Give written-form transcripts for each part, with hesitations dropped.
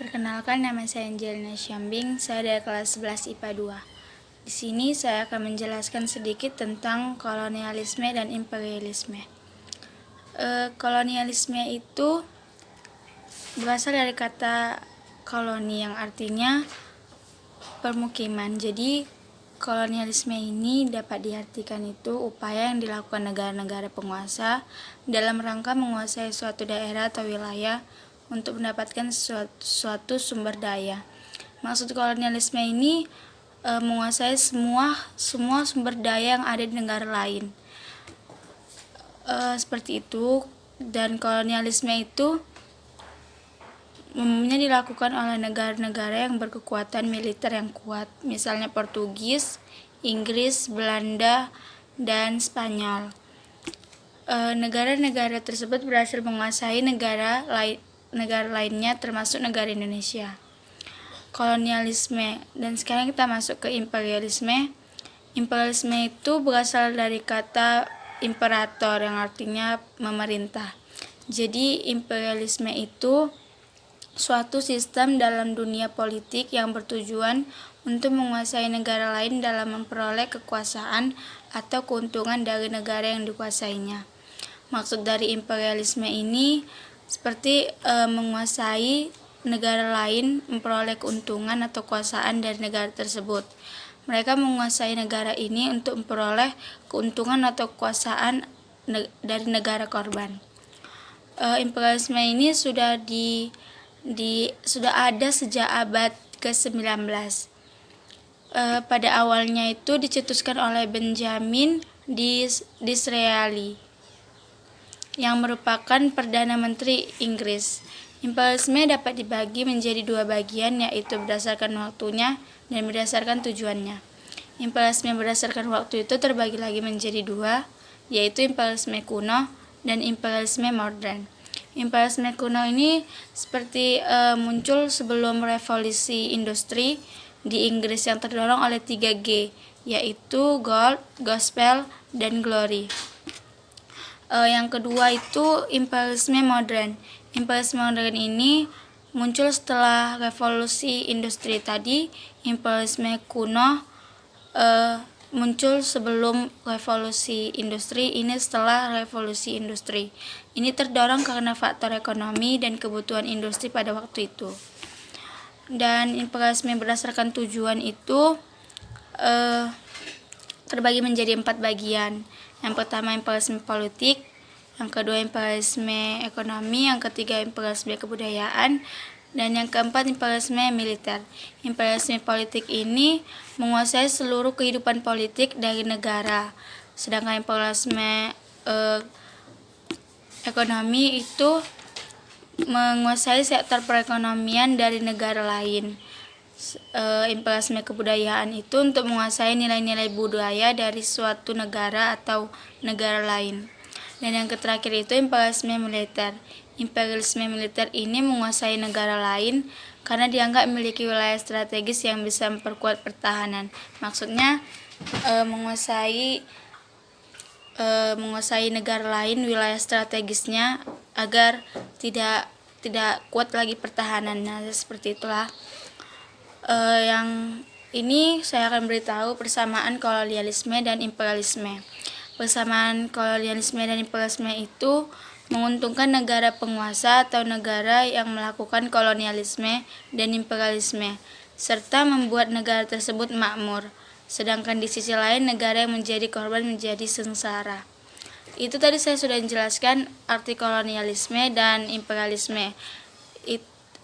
Perkenalkan, nama saya Angelina Syambing, saya dari kelas 11 IPA 2. Di sini saya akan menjelaskan sedikit tentang kolonialisme dan imperialisme. Kolonialisme itu berasal dari kata koloni yang artinya permukiman. Jadi kolonialisme ini dapat diartikan itu upaya yang dilakukan negara-negara penguasa dalam rangka menguasai suatu daerah atau wilayah untuk mendapatkan suatu sumber daya. Maksud kolonialisme ini menguasai semua sumber daya yang ada di negara lain. Seperti itu, dan kolonialisme itu umumnya dilakukan oleh negara-negara yang berkekuatan militer yang kuat, misalnya Portugis, Inggris, Belanda, dan Spanyol. Negara-negara tersebut berhasil menguasai negara lainnya termasuk negara Indonesia. Kolonialisme, dan sekarang kita masuk ke imperialisme. Imperialisme itu berasal dari kata imperator yang artinya memerintah. Jadi imperialisme itu suatu sistem dalam dunia politik yang bertujuan untuk menguasai negara lain dalam memperoleh kekuasaan atau keuntungan dari negara yang dikuasainya. Maksud dari imperialisme ini seperti menguasai negara lain, memperoleh keuntungan atau kekuasaan dari negara tersebut. Mereka menguasai negara ini untuk memperoleh keuntungan atau kekuasaan dari negara korban. Imperialisme ini sudah ada sejak abad ke-19. Pada awalnya itu dicetuskan oleh Benjamin Disraeli yang merupakan Perdana Menteri Inggris. Imperialisme dapat dibagi menjadi dua bagian, yaitu berdasarkan waktunya dan berdasarkan tujuannya. Imperialisme berdasarkan waktu itu terbagi lagi menjadi dua, yaitu imperialisme kuno dan imperialisme modern. Imperialisme kuno ini seperti muncul sebelum revolusi industri di Inggris yang terdorong oleh 3G, yaitu gold, gospel, dan glory. Yang kedua itu imperialisme modern. Imperialisme modern ini muncul setelah revolusi industri tadi. Imperialisme kuno muncul sebelum revolusi industri, ini setelah revolusi industri. Ini terdorong karena faktor ekonomi dan kebutuhan industri pada waktu itu. Dan imperialisme berdasarkan tujuan itu terbagi menjadi 4 bagian. Yang pertama imperialisme politik, yang kedua imperialisme ekonomi, yang ketiga imperialisme kebudayaan, dan yang keempat imperialisme militer. Imperialisme politik ini menguasai seluruh kehidupan politik dari negara, sedangkan imperialisme ekonomi itu menguasai sektor perekonomian dari negara lain. Imperialisme kebudayaan itu untuk menguasai nilai-nilai budaya dari suatu negara atau negara lain. Dan yang terakhir itu imperialisme militer. Imperialisme militer ini menguasai negara lain karena dianggap memiliki wilayah strategis yang bisa memperkuat pertahanan. Maksudnya menguasai negara lain, wilayah strategisnya, agar tidak kuat lagi pertahanannya. Seperti itulah. Yang ini saya akan beritahu persamaan kolonialisme dan imperialisme. Persamaan kolonialisme dan imperialisme itu menguntungkan negara penguasa atau negara yang melakukan kolonialisme dan imperialisme, serta membuat negara tersebut makmur. Sedangkan di sisi lain, negara yang menjadi korban menjadi sengsara. Itu tadi saya sudah menjelaskan arti kolonialisme dan imperialisme.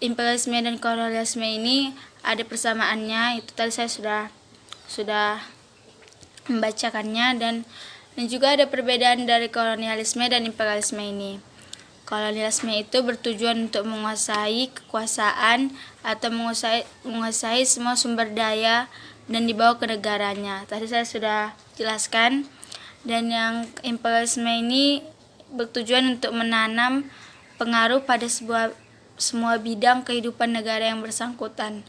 Imperialisme dan kolonialisme ini ada persamaannya, itu tadi saya sudah membacakannya, dan juga ada perbedaan dari kolonialisme dan imperialisme ini. Kolonialisme itu bertujuan untuk menguasai kekuasaan atau menguasai semua sumber daya dan dibawa ke negaranya. Tadi saya sudah jelaskan. Dan yang imperialisme ini bertujuan untuk menanam pengaruh pada semua bidang kehidupan negara yang bersangkutan.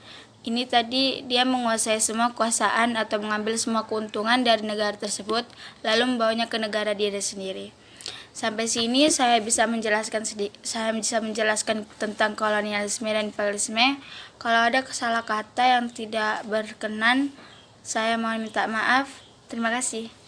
Ini tadi dia menguasai semua kekuasaan atau mengambil semua keuntungan dari negara tersebut, lalu membawanya ke negara dia sendiri. Sampai sini saya bisa menjelaskan tentang kolonialisme dan imperialisme. Kalau ada salah kata yang tidak berkenan, saya mohon minta maaf. Terima kasih.